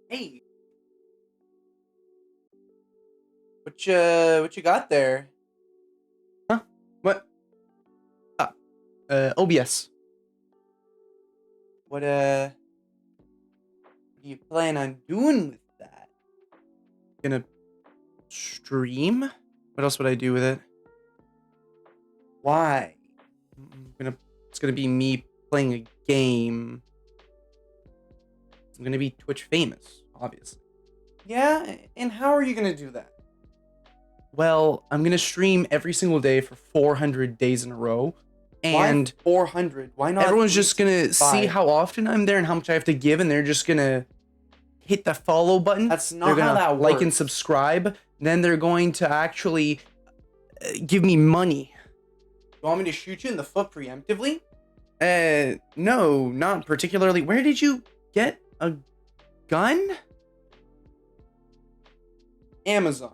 Hey, what you got there? Huh? What? OBS. What do you plan on doing with that? Gonna stream? What else would I do with it? Why? It's gonna be me playing a game. I'm gonna be Twitch famous, obviously. Yeah, and how are you gonna do that? Well, I'm gonna stream every single day for 400 days in a row. And Why 400? Why not? everyone's just gonna see how often I'm there and how much I have to give, and they're just gonna hit the follow button. That's not they're gonna how that like and works. subscribe. Then they're going to actually give me money. You want me to shoot you in the foot preemptively? No, not particularly. Where did you get a gun? Amazon.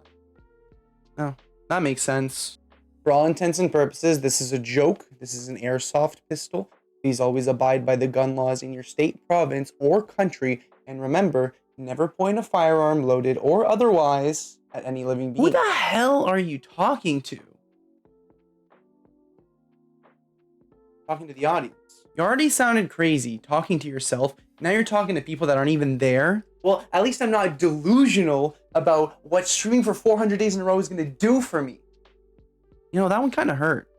Oh, that makes sense. For all intents and purposes, this is a joke. This is an airsoft pistol. Please always abide by the gun laws in your state, province, or country. And remember, never point a firearm, loaded or otherwise, at any living being. Who the hell are you talking to? Talking to the audience. You already sounded crazy talking to yourself. Now you're talking to people that aren't even there. Well, at least I'm not delusional about what streaming for 400 days in a row is gonna do for me. You know, that one kind of hurt.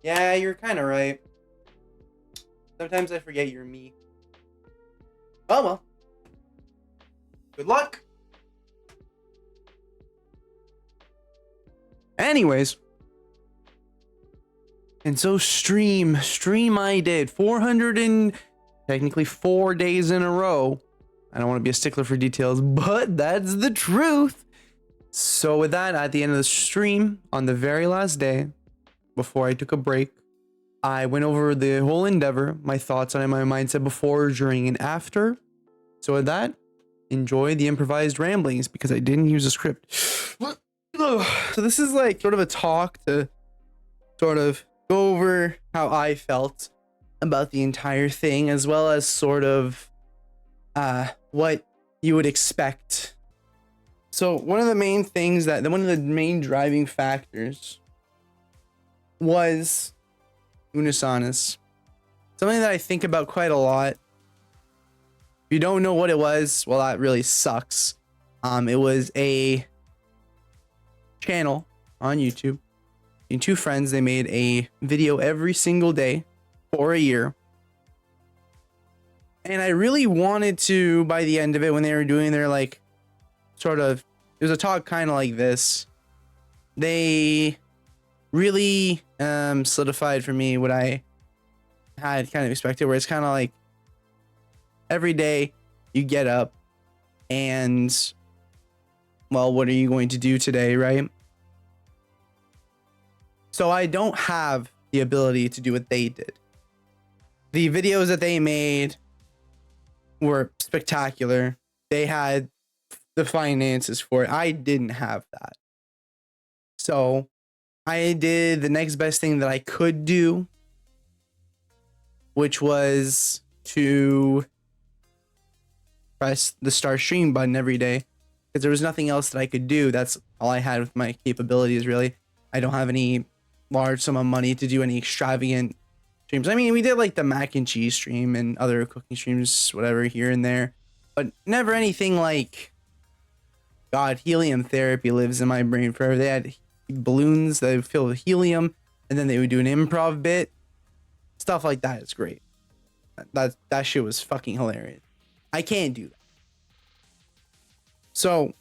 Yeah, you're kind of right. Sometimes I forget you're me. Oh well. Good luck. Anyways. And so stream I did 400 and technically 4 days in a row. I don't want to be a stickler for details, but that's the truth. So with that, at the end of the stream, on the very last day, before I took a break, I went over the whole endeavor, my thoughts on it, my mindset before, during, and after. So with that, enjoy the improvised ramblings because I didn't use a script. So this is like sort of a talk to sort of go over how I felt about the entire thing, as well as sort of what you would expect. So one of the main things one of the main driving factors was Unus Annus. Something that I think about quite a lot. If you don't know what it was, well, that really sucks. It was a channel on YouTube. And two friends, they made a video every single day for a year. And I really wanted to, by the end of it, when they were doing their like sort of, it was a talk kind of like this, they really solidified for me what I had kind of expected, where it's kind of like every day you get up and, well, what are you going to do today, right? So I don't have the ability to do what they did. The videos that they made were spectacular. They had the finances for it. I didn't have that. So I did the next best thing that I could do, which was to press the start stream button every day, because there was nothing else that I could do. That's all I had with my capabilities, really. I don't have any large sum of money to do any extravagant streams. I mean, we did like the mac and cheese stream and other cooking streams, whatever, here and there, but never anything like, God, helium therapy lives in my brain forever. They had balloons that would fill with helium, and then they would do an improv bit. Stuff like that is great. That shit was fucking hilarious. I can't do that. So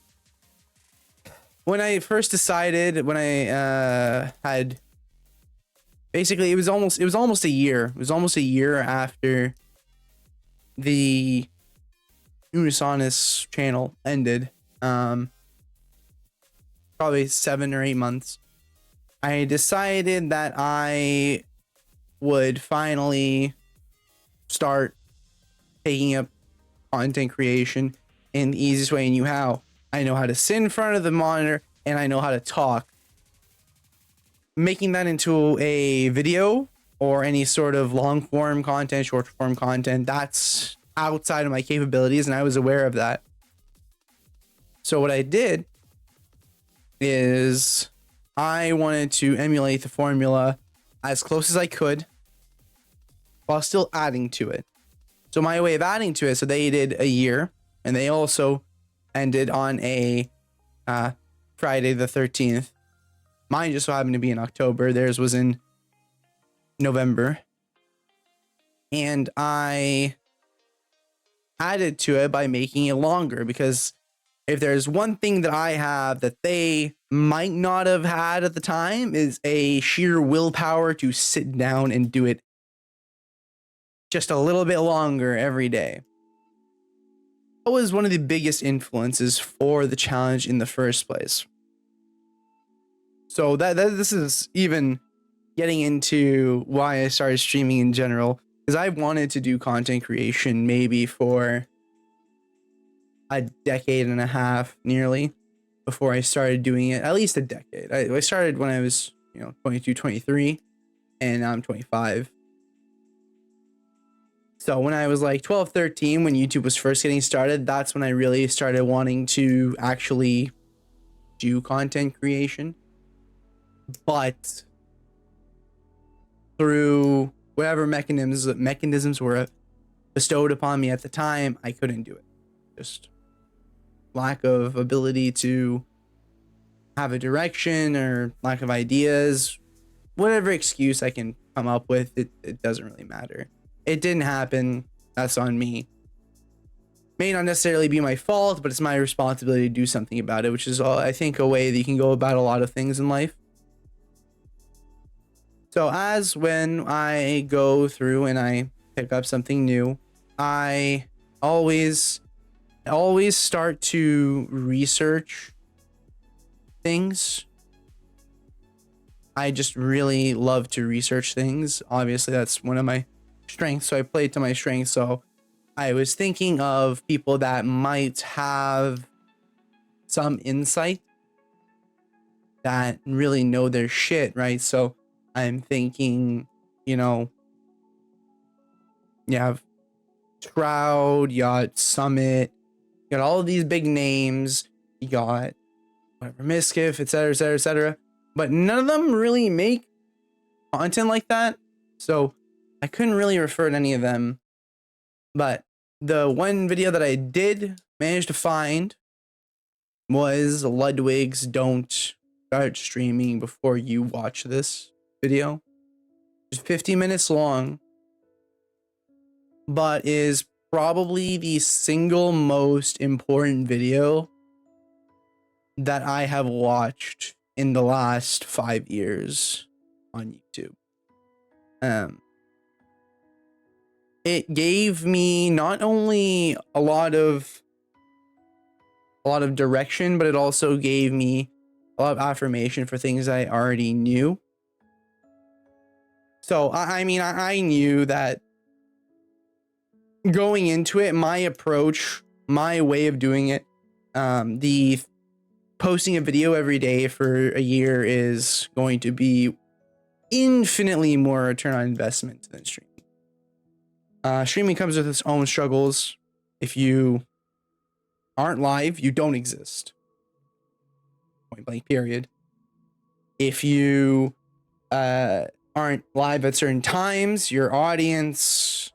when I first decided, when I had basically, it was almost a year. It was almost a year after the Unus Annus channel ended. Probably 7 or 8 months. I decided that I would finally start taking up content creation in the easiest way I knew how. I know how to sit in front of the monitor and I know how to talk. Making that into a video or any sort of long form content, short form content. That's outside of my capabilities, and I was aware of that. So what I did is I wanted to emulate the formula as close as I could while still adding to it. So my way of adding to it, so they did a year, and they also ended on a Friday the 13th. Mine just so happened to be in October. Theirs was in November. And I added to it by making it longer, because if there's one thing that I have that they might not have had at the time, is a sheer willpower to sit down and do it just a little bit longer every day. That was one of the biggest influences for the challenge in the first place. So this is even getting into why I started streaming in general, because I wanted to do content creation maybe for a decade and a half nearly before I started doing it. At least a decade. I started when I was 22, 23, and now I'm 25. So when I was like 12, 13, when YouTube was first getting started, that's when I really started wanting to actually do content creation. But through whatever mechanisms were bestowed upon me at the time, I couldn't do it. Just lack of ability to have a direction, or lack of ideas. Whatever excuse I can come up with, it doesn't really matter. It didn't happen. That's on me. May not necessarily be my fault, but it's my responsibility to do something about it, which is, I think, a way that you can go about a lot of things in life. So as when I go through and I pick up something new, I always start to research things. I just really love to research things. Obviously, that's one of my strengths, so I play to my strengths. So I was thinking of people that might have some insight, that really know their shit, right? So I'm thinking, you have Shroud, you got Summit, you got all of these big names, you got whatever, Miskiff, etc., etc., etc. But none of them really make content like that. So I couldn't really refer to any of them. But the one video that I did manage to find was Ludwig's Don't Start Streaming Before You Watch This video. It's 50 minutes long, but is probably the single most important video that I have watched in the last 5 years on YouTube. It gave me not only a lot of direction, but it also gave me a lot of affirmation for things I already knew. So I mean, I knew that going into it, my approach, my way of doing it, the posting a video every day for a year is going to be infinitely more return on investment than streaming. Streaming comes with its own struggles. If you aren't live, you don't exist. Point blank, period. If you aren't live at certain times, your audience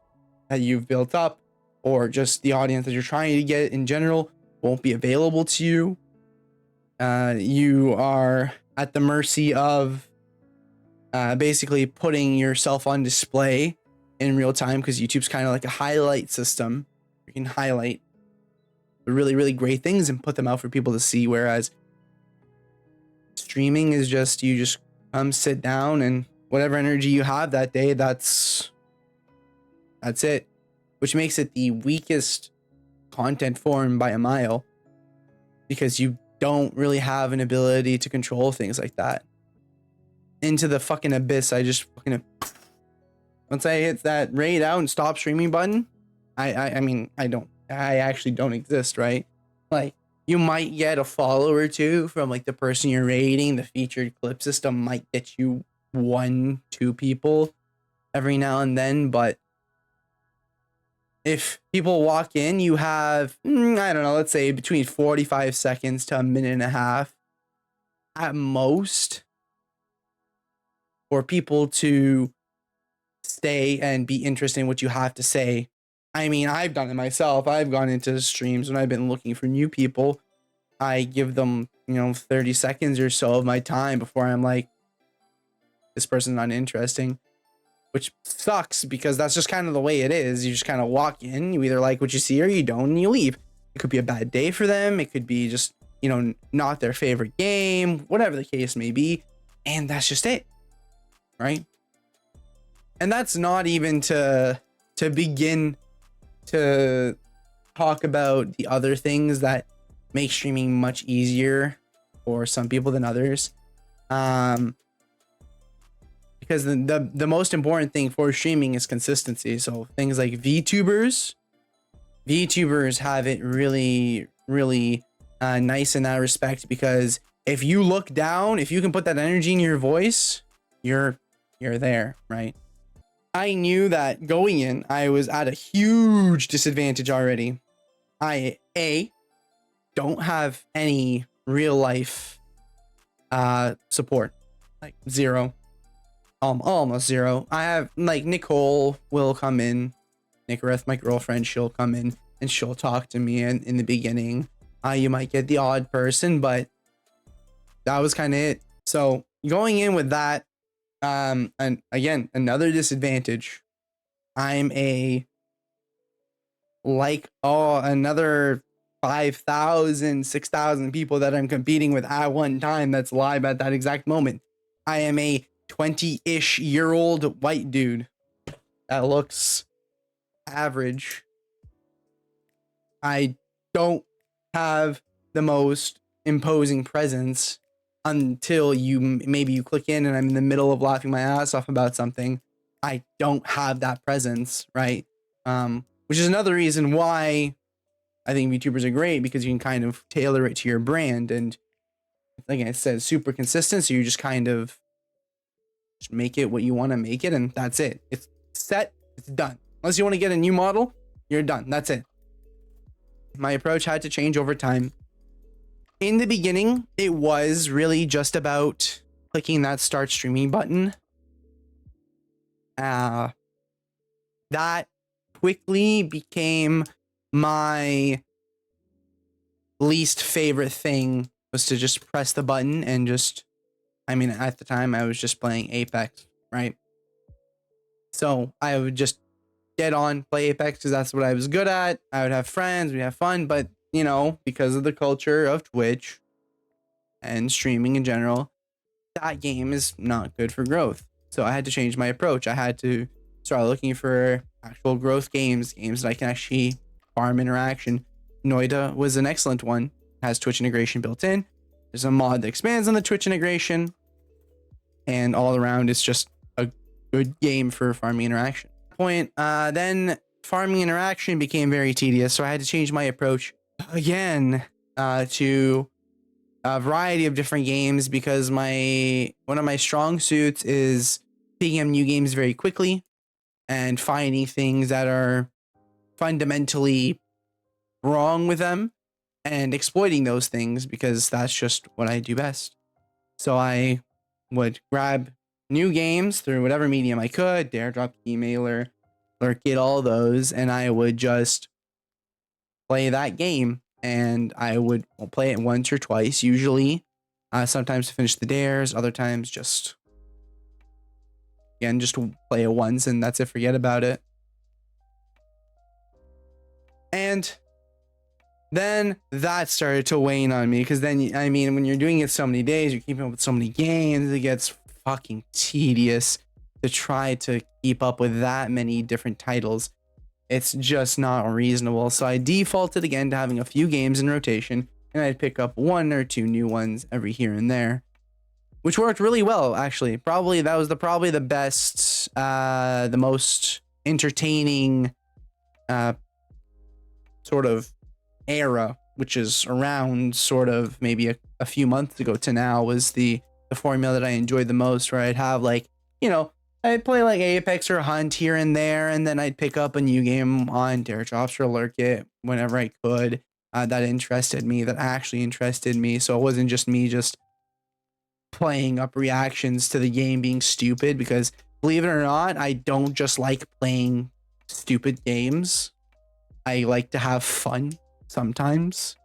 that you've built up, or just the audience that you're trying to get in general, won't be available to you. You are at the mercy of basically putting yourself on display in real time, because YouTube's kind of like a highlight system. You can highlight the really, really great things and put them out for people to see, whereas streaming is just, you just come sit down, and whatever energy you have that day, that's it, which makes it the weakest content form by a mile, because you don't really have an ability to control things like that. Into the fucking abyss. I just fucking, once I hit that raid out and stop streaming button, I mean, I actually don't exist, right? Like, you might get a follow or two from like the person you're raiding. The featured clip system might get you 1-2 people, every now and then, but if people walk in, you have, I don't know, let's say between 45 seconds to a minute and a half at most for people to stay and be interested in what you have to say. I mean, I've done it myself. I've gone into streams when I've been looking for new people. I give them, 30 seconds or so of my time before I'm like, this person's not interesting, which sucks because that's just kind of the way it is. You just kind of walk in, you either like what you see or you don't, and you leave. It could be a bad day for them. It could be just, not their favorite game, whatever the case may be. And that's just it, right? And that's not even to begin to talk about the other things that make streaming much easier for some people than others. Because the most important thing for streaming is consistency. So things like VTubers have it really, really nice in that respect, because if you look down, if you can put that energy in your voice, you're there, right? I knew that going in, I was at a huge disadvantage already. I don't have any real life support, like zero, almost zero. I have, like, Nicole will come in, Nicoreth, my girlfriend, she'll come in and she'll talk to me in the beginning. You might get the odd person, but that was kind of it. So going in with that, and again, another disadvantage. I'm another 5,000, 6,000 people that I'm competing with at one time that's live at that exact moment. I am a 20-ish year old white dude that looks average. I don't have the most imposing presence until maybe you click in and I'm in the middle of laughing my ass off about something. I don't have that presence, right? Which is another reason why I think VTubers are great, because you can kind of tailor it to your brand. And like I said, super consistent. So you just kind of just make it what you want to make it, and that's it. It's set, it's done. Unless you want to get a new model, you're done. That's it. My approach had to change over time. In the beginning, it was really just about clicking that start streaming button. That quickly became my least favorite thing, was to just press the button and just, at the time I was just playing Apex, right? So I would just get on, play Apex because that's what I was good at. I would have friends, we'd have fun, but because of the culture of Twitch and streaming in general, that game is not good for growth. So I had to change my approach. I had to start looking for actual growth games that I can actually farm interaction. Noida was an excellent one. It has Twitch integration built in. There's a mod that expands on the Twitch integration, and all around it's just a good game for farming interaction. Then farming interaction became very tedious, so I had to change my approach again to a variety of different games, because one of my strong suits is picking up new games very quickly and finding things that are fundamentally wrong with them and exploiting those things, because that's just what I do best. So I would grab new games through whatever medium I could, Daredrop, Emailer, Lurkit, all those, and I would just play that game. And I would play it once or twice, usually. Sometimes to finish the dares, other times just play it once and that's it, forget about it. And then that started to wane on me, because then, when you're doing it so many days, you're keeping up with so many games, it gets fucking tedious to try to keep up with that many different titles. It's just not reasonable. So I defaulted again to having a few games in rotation, and I'd pick up one or two new ones every here and there, which worked really well, actually. That was probably the best, the most entertaining sort of era, which is around sort of maybe a few months ago to now, was the formula that I enjoyed the most, where I'd have, like, I'd play like Apex or Hunt here and there, and then I'd pick up a new game on Dare Drops or Lurk It whenever I could. That interested me, that actually interested me. So it wasn't just me just playing up reactions to the game being stupid, because believe it or not, I don't just like playing stupid games. I like to have fun sometimes.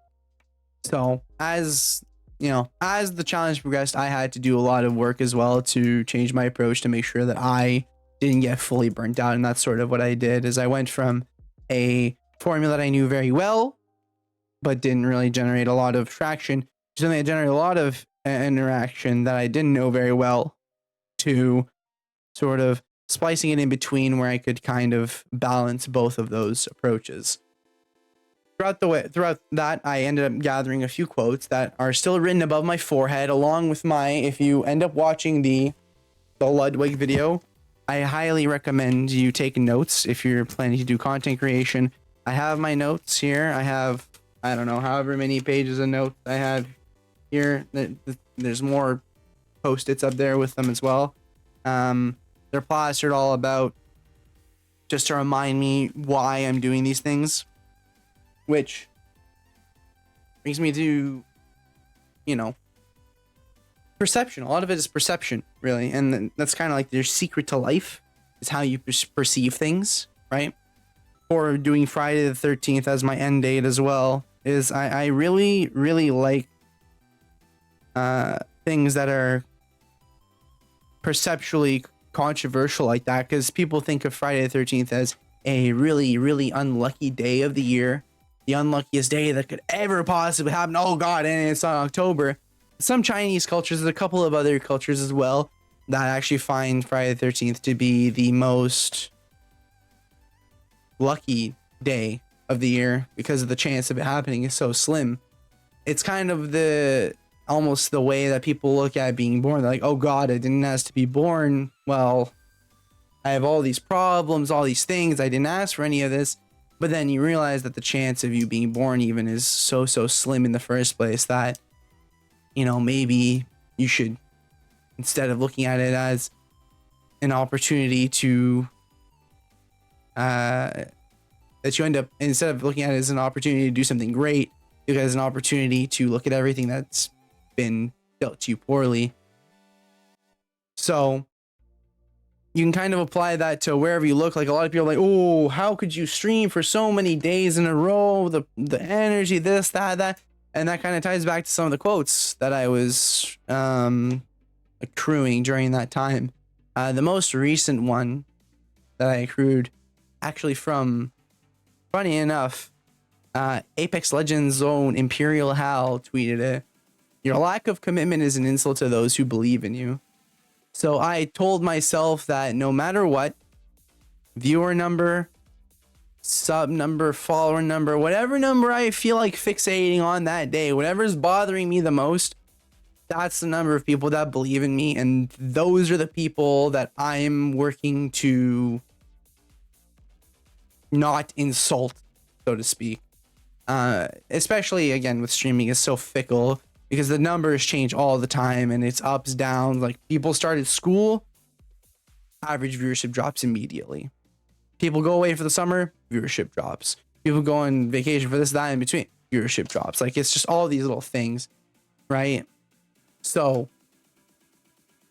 So as you know, as the challenge progressed, I had to do a lot of work as well to change my approach to make sure that I didn't get fully burnt out. And that's sort of what I did. Is I went from a formula that I knew very well but didn't really generate a lot of traction to something that generated a lot of interaction that I didn't know very well, to sort of splicing it in between where I could kind of balance both of those approaches. Throughout that, I ended up gathering a few quotes that are still written above my forehead, along with my. If you end up watching the Ludwig video, I highly recommend you take notes if you're planning to do content creation. I have my notes here. I have, I don't know, however many pages of notes I have here. There's more post-its up there with them as well. They're plastered all about, just to remind me why I'm doing these things. Which brings me to, you know, perception. A lot of it is perception, really. And that's kind of like your secret to life, is how you perceive things, right? Or doing Friday the 13th as my end date as well, is I really, really like things that are perceptually controversial like that, because people think of Friday the 13th as a really, really unlucky day of the year. The unluckiest day that could ever possibly happen. Oh God, and it's on October. Some Chinese cultures, there's a couple of other cultures as well that actually find Friday the 13th to be the most lucky day of the year, because of the chance of it happening is so slim. It's kind of almost the way that people look at being born. They're like, oh God, I didn't ask to be born. Well, I have all these problems, all these things. I didn't ask for any of this. But then you realize that the chance of you being born even is so slim in the first place, that, you know, maybe you should, instead of looking at it as an opportunity to, that you end up, instead of looking at it as an opportunity to do something great, look at it as an opportunity to look at everything that's been dealt to you poorly. So you can kind of apply that to wherever you look. Like, a lot of people are like, oh, how could you stream for so many days in a row? The energy, this, that. And that kind of ties back to some of the quotes that I was accruing during that time. The most recent one that I accrued, actually from, funny enough, Apex Legends own Imperial Hal tweeted it. Your lack of commitment is an insult to those who believe in you. So I told myself that no matter what, viewer number, sub number, follower number, whatever number I feel like fixating on that day, whatever's bothering me the most, that's the number of people that believe in me. And those are the people that I'm working to not insult, so to speak. Especially, again, with streaming, is so fickle, because the numbers change all the time and it's ups, downs. Like, people started school, average viewership drops immediately. People go away for the summer, viewership drops. People go on vacation for this, that, in between, viewership drops. Like, it's just all these little things, right? So,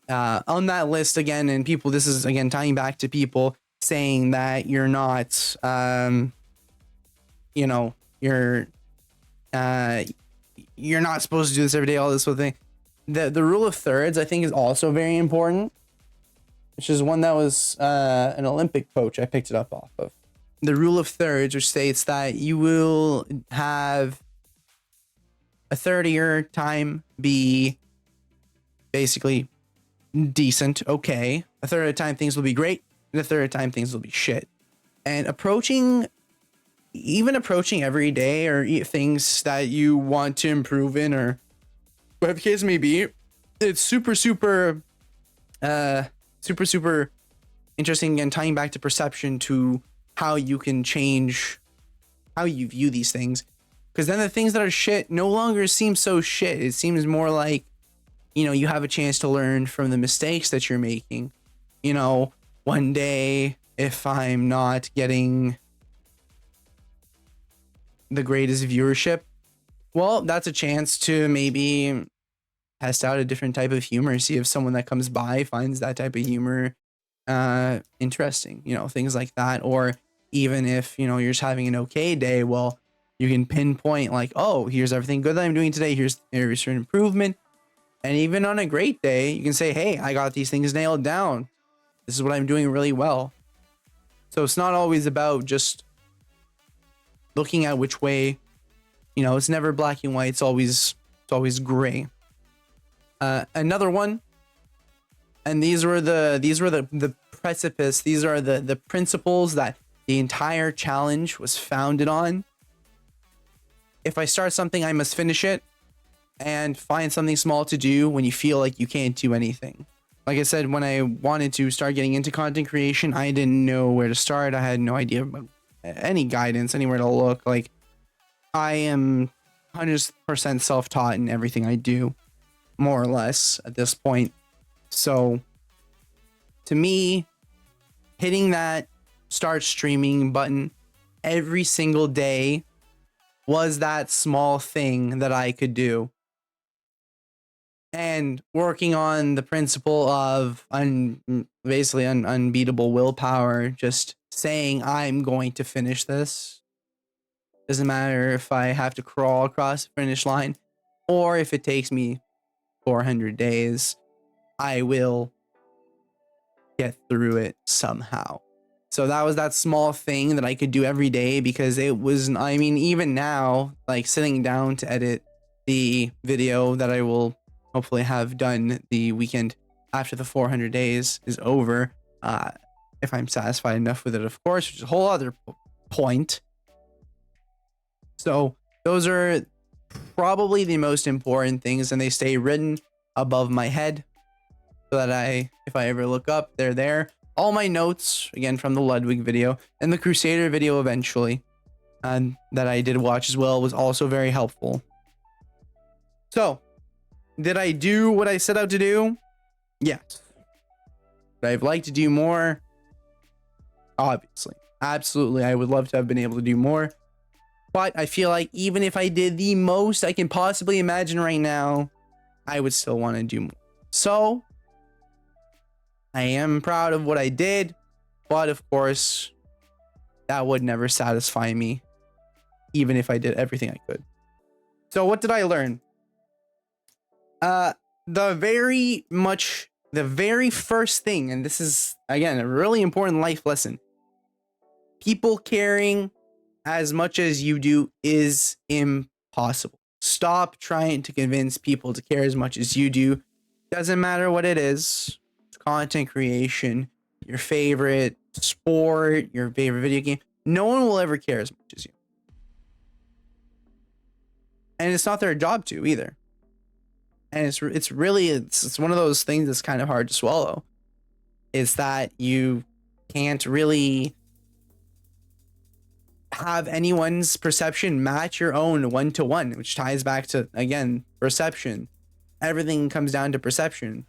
on that list again, and people, this is again tying back to people saying that you're not, you know, you're not supposed to do this every day, all this sort of thing. The rule of thirds, I think, is also very important, which is one that was an Olympic coach I picked it up off of. The rule of thirds, which states that you will have a third of your time be basically decent, okay. A third of the time things will be great, and a third of the time things will be shit. And approaching every day, or things that you want to improve in, or whatever the case may be, it's super interesting, and tying back to perception, to how you can change how you view these things. Because then the things that are shit no longer seem so shit. It seems more like, you know, you have a chance to learn from the mistakes that you're making. you know, one day if I'm not getting the greatest viewership, well, that's a chance to maybe test out a different type of humor, see if someone that comes by finds that type of humor interesting, you know, things like that. Or even if, you know, you're just having an okay day, well, you can pinpoint like, oh, here's everything good that I'm doing today, here's areas for improvement. And even on a great day, you can say, hey, I got these things nailed down, this is what I'm doing really well. So it's not always about just looking at which way, you know, it's never black and white, it's always gray. Another one, and these were the precipice, these are the principles that the entire challenge was founded on. If I start something, I must finish it, and find something small to do when you feel like you can't do anything. Like I said, when I wanted to start getting into content creation, I didn't know where to start. I had no idea about any guidance, anywhere to look. Like, I am 100% self-taught in everything I do, more or less at this point. So to me, hitting that start streaming button every single day was that small thing that I could do. And working on the principle of basically unbeatable willpower, just saying I'm going to finish this. Doesn't matter if I have to crawl across the finish line or if it takes me 400 days, I will get through it somehow. So that was that small thing that I could do every day, because it was, I mean, even now, like sitting down to edit the video that I will hopefully have done the weekend after the 400 days is over, if I'm satisfied enough with it, of course, which is a whole other point. So those are probably the most important things, and they stay written above my head so that if I ever look up, they're there. All my notes, again, from the Ludwig video and the Crusader video eventually, and that I did watch as well, was also very helpful. So, did I do what I set out to do? Yes. Would I have liked to do more? Obviously. Absolutely, I would love to have been able to do more. But I feel like even if I did the most I can possibly imagine right now, I would still want to do more. So, I am proud of what I did, but of course, that would never satisfy me, even if I did everything I could. So what did I learn? The very first thing, and this is, again, a really important life lesson. People caring as much as you do is impossible. Stop trying to convince people to care as much as you do. Doesn't matter what it is. Content creation, your favorite sport, your favorite video game. No one will ever care as much as you. And it's not their job to either. And it's one of those things that's kind of hard to swallow. Is that you can't really have anyone's perception match your own one-to-one, which ties back to, again, perception. Everything comes down to perception.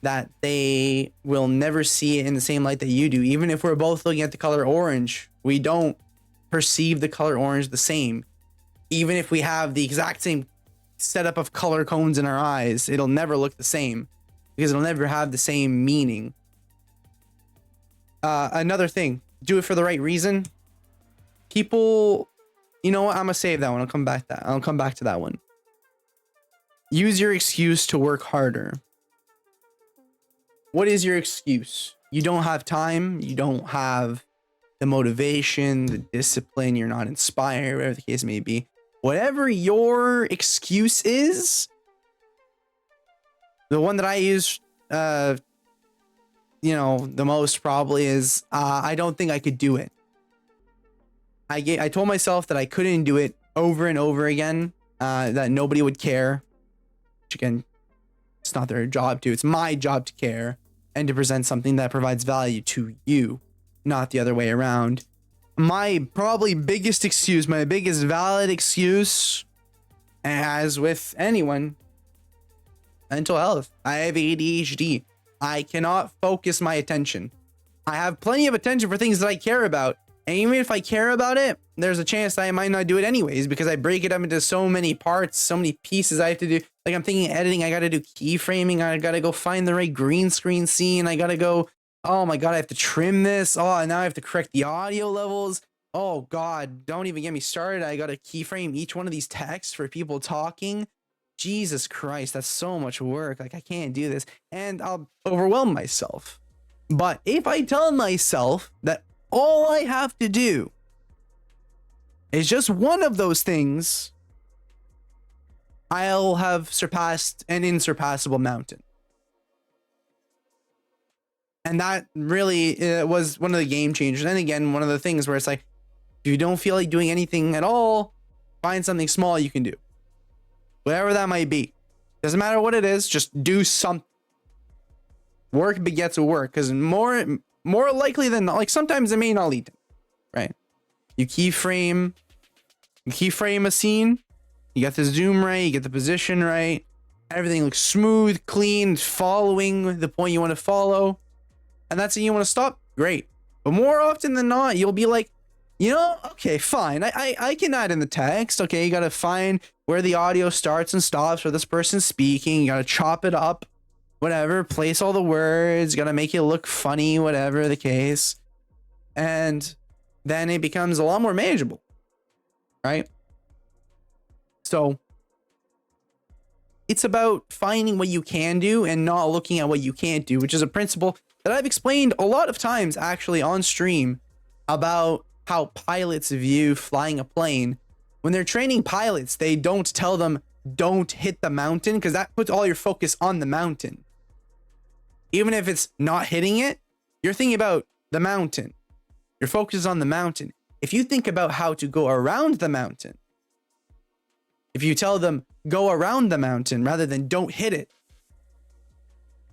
That they will never see it in the same light that you do. Even if we're both looking at the color orange, we don't perceive the color orange the same. Even if we have the exact same setup of color cones in our eyes, it'll never look the same because it'll never have the same meaning. Another thing, do it for the right reason. People, you know what? I'm gonna save that one. I'll come back to that one. Use your excuse to work harder. What is your excuse? You don't have time. You don't have the motivation, the discipline. You're not inspired, whatever the case may be. Whatever your excuse is, the one that I use, the most probably is, I don't think I could do it. I told myself that I couldn't do it over and over again, that nobody would care. Which again, it's not their job to. It's my job to care and to present something that provides value to you, not the other way around. My probably biggest excuse, my biggest valid excuse, as with anyone, mental health. I have ADHD. I cannot focus my attention. I have plenty of attention for things that I care about. And even if I care about it, there's a chance that I might not do it anyways because I break it up into so many parts, so many pieces I have to do. Like I'm thinking editing, I got to do keyframing. I got to go find the right green screen scene. I got to go, oh my God, I have to trim this. Oh, and now I have to correct the audio levels. Oh God, don't even get me started. I got to keyframe each one of these texts for people talking. Jesus Christ, that's so much work. Like I can't do this and I'll overwhelm myself. But if I tell myself that all I have to do is just one of those things, I'll have surpassed an insurpassable mountain. And that really was one of the game changers. And again, one of the things where it's like, if you don't feel like doing anything at all, find something small you can do. Whatever that might be. Doesn't matter what it is, just do something. Work begets work, because more likely than not, like sometimes it may not lead to, right? You keyframe a scene, you got the zoom right, you get the position right, everything looks smooth, clean, following the point you want to follow, and that's it. You want to stop, great. But more often than not, you'll be like, you know, okay, fine. I can add in the text. Okay, you got to find where the audio starts and stops for this person speaking. You got to chop it up, whatever, place all the words, got to make it look funny, whatever the case. And then it becomes a lot more manageable, right? So it's about finding what you can do and not looking at what you can't do, which is a principle that I've explained a lot of times actually on stream about how pilots view flying a plane. When they're training pilots, they don't tell them don't hit the mountain because that puts all your focus on the mountain. Even if it's not hitting it, you're thinking about the mountain. Your focus is on the mountain. If you think about how to go around the mountain, if you tell them go around the mountain rather than don't hit it,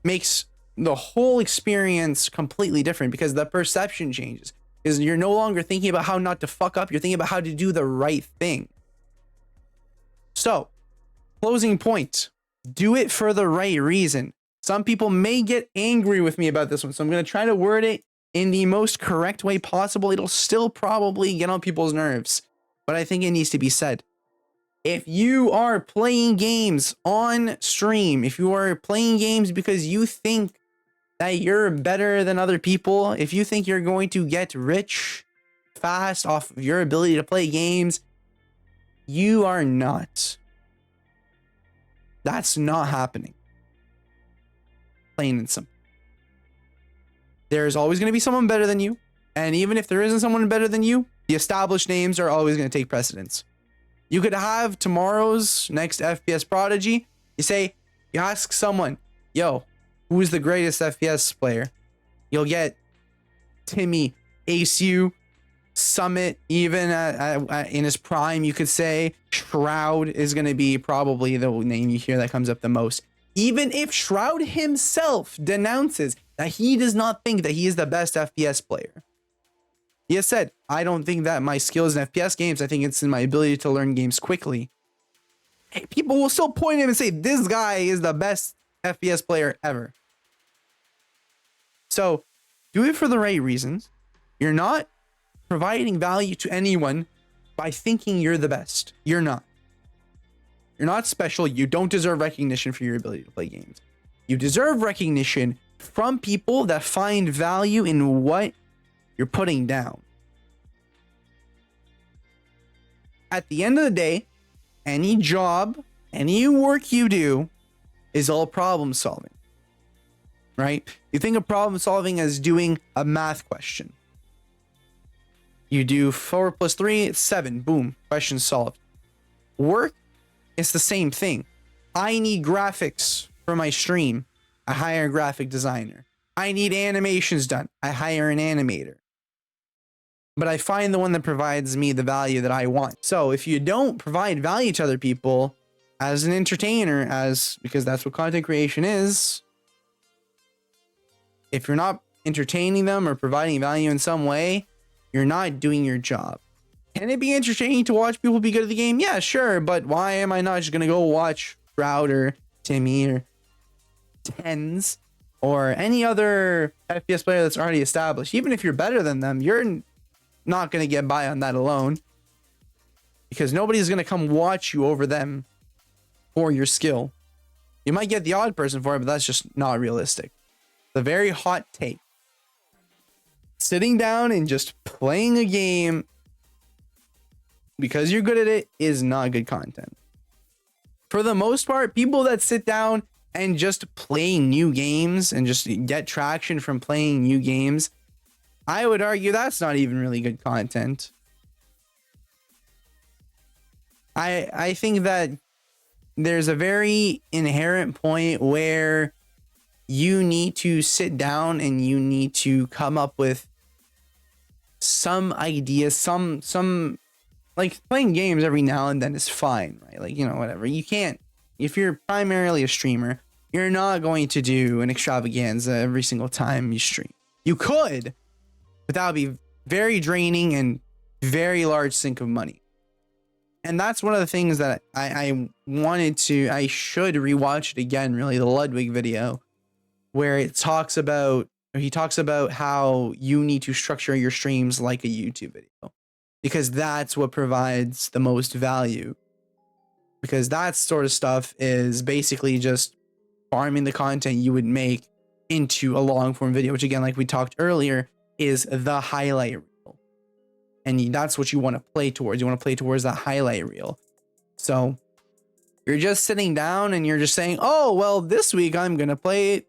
makes the whole experience completely different because the perception changes. Because you're no longer thinking about how not to fuck up, you're thinking about how to do the right thing. So, closing point, do it for the right reason. Some people may get angry with me about this one, so I'm going to try to word it in the most correct way possible. It'll still probably get on people's nerves, but I think it needs to be said. If you are playing games on stream, if you are playing games because you think that you're better than other people, if you think you're going to get rich fast off of your ability to play games, you are not. That's not happening. Plain and simple. There's always going to be someone better than you. And even if there isn't someone better than you, the established names are always going to take precedence. You could have tomorrow's next FPS prodigy. You ask someone, yo, who's the greatest FPS player? You'll get Timmy, ACU, Summit, even in his prime, you could say. Shroud is going to be probably the name you hear that comes up the most. Even if Shroud himself denounces that he does not think that he is the best FPS player. He has said, I don't think that my skills in FPS games, I think it's in my ability to learn games quickly. Hey, people will still point him and say, this guy is the best FPS player ever. So, do it for the right reasons. You're not providing value to anyone by thinking you're the best. You're not. You're not special. You don't deserve recognition for your ability to play games. You deserve recognition from people that find value in what you're putting down. At the end of the day, any job, any work you do is all problem solving, right? You think of problem solving as doing a math question. You do 4 + 3, it's 7. Boom, question solved. Work, it's the same thing. I need graphics for my stream. I hire a graphic designer. I need animations done. I hire an animator. But I find the one that provides me the value that I want. So if you don't provide value to other people as an entertainer, because that's what content creation is, if you're not entertaining them or providing value in some way, you're not doing your job. Can it be entertaining to watch people be good at the game? Yeah, sure. But why am I not just going to go watch Shroud or Timmy or Tens or any other FPS player that's already established. Even if you're better than them, you're not going to get by on that alone, because nobody's going to come watch you over them for your skill. You might get the odd person for it, but that's just not realistic. The very hot take. Sitting down and just playing a game because you're good at it is not good content. For the most part, people that sit down and just play new games and just get traction from playing new games, I would argue that's not even really good content. I think that there's a very inherent point where you need to sit down and you need to come up with some ideas, some like playing games every now and then is fine, right? Like, you know, whatever. You can't, if you're primarily a streamer, you're not going to do an extravaganza every single time you stream. You could, but that would be very draining and very large sink of money. And that's one of the things that I should rewatch it again, really, the Ludwig video, where he talks about how you need to structure your streams like a YouTube video, because that's what provides the most value. Because that sort of stuff is basically just farming the content you would make into a long form video, which again, like we talked earlier, is the highlight reel. And that's what you want to play towards. You want to play towards that highlight reel. So you're just sitting down and you're just saying, oh, well, this week I'm going to play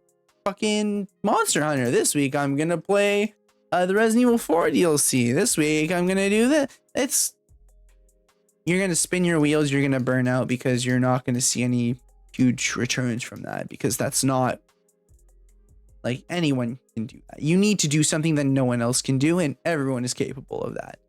fucking Monster Hunter. This week I'm going to play the Resident Evil 4 DLC. This week I'm going to do that. You're going to spin your wheels. You're going to burn out because you're not going to see any huge returns from that, because that's not like anyone can do that. You need to do something that no one else can do, and everyone is capable of that.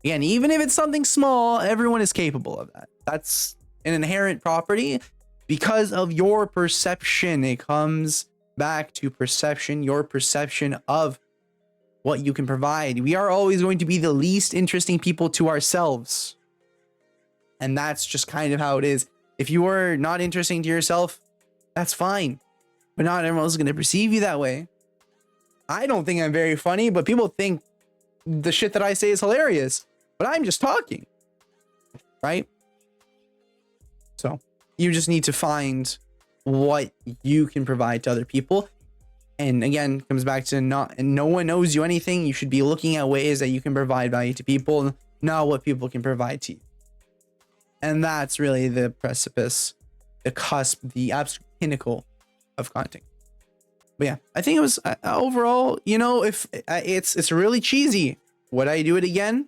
Again, even if it's something small, everyone is capable of that. That's an inherent property because of your perception. It comes back to perception, your perception of what you can provide. We are always going to be the least interesting people to ourselves. And that's just kind of how it is. If you are not interesting to yourself, that's fine. But not everyone else is going to perceive you that way. I don't think I'm very funny, but people think the shit that I say is hilarious. But I'm just talking. Right? So you just need to find what you can provide to other people. And again, it comes back to no one knows you anything. You should be looking at ways that you can provide value to people, not what people can provide to you. And that's really the precipice, the cusp, the absolute pinnacle of content. But yeah, I think it was overall, you know, if it's really cheesy. Would I do it again?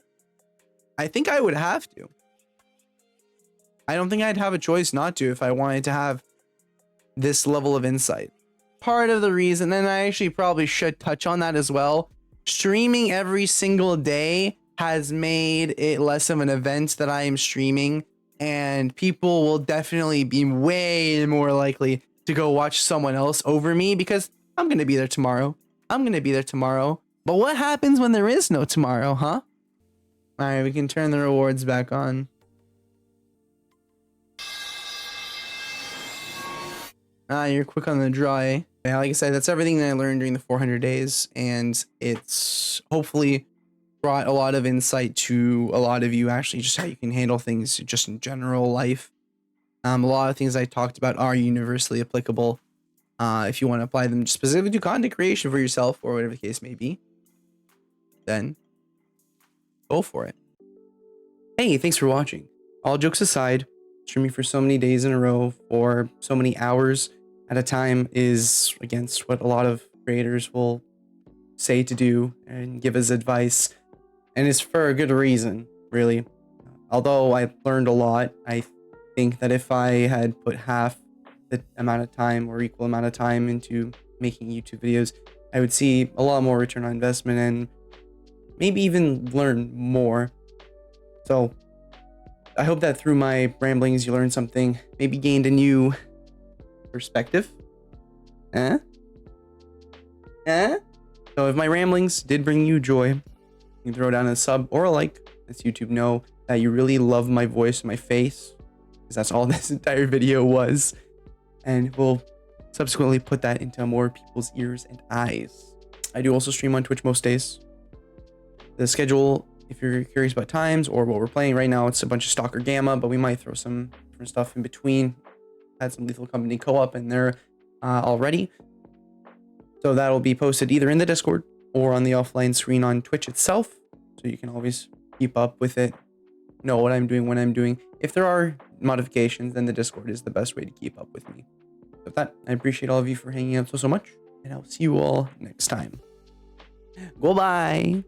I think I would have to. I don't think I'd have a choice not to if I wanted to have this level of insight. Part of the reason, and I actually probably should touch on that as well, streaming every single day has made it less of an event that I am streaming, and people will definitely be way more likely to go watch someone else over me because I'm going to be there tomorrow. But what happens when there is no tomorrow, huh? All right, we can turn the rewards back on. You're quick on the draw, eh? Yeah, like I said, that's everything that I learned during the 400 days, and it's hopefully brought a lot of insight to a lot of you, actually, just how you can handle things just in general life. A lot of things I talked about are universally applicable. If you want to apply them specifically to content creation for yourself or whatever the case may be, then go for it. Hey, thanks for watching. All jokes aside, streaming for so many days in a row for so many hours at a time is against what a lot of creators will say to do and give as advice, and it's for a good reason, really. Although I learned a lot, I think that if I had put half the amount of time or equal amount of time into making YouTube videos, I would see a lot more return on investment and maybe even learn more. So I hope that through my ramblings you learned something, maybe gained a new perspective. So if my ramblings did bring you joy, you can throw down a sub or a like, lets YouTube know that you really love my voice and my face, because that's all this entire video was. And we'll subsequently put that into more people's ears and eyes. I do also stream on Twitch most days. The schedule, if you're curious about times or what we're playing right now, it's a bunch of Stalker Gamma, but we might throw some different stuff in between. Had some Lethal Company co-op in there already. So that'll be posted either in the Discord or on the offline screen on Twitch itself. So you can always keep up with it, know what I'm doing, when I'm doing. If there are modifications, then the Discord is the best way to keep up with me. With that, I appreciate all of you for hanging out so much, and I'll see you all next time. Goodbye.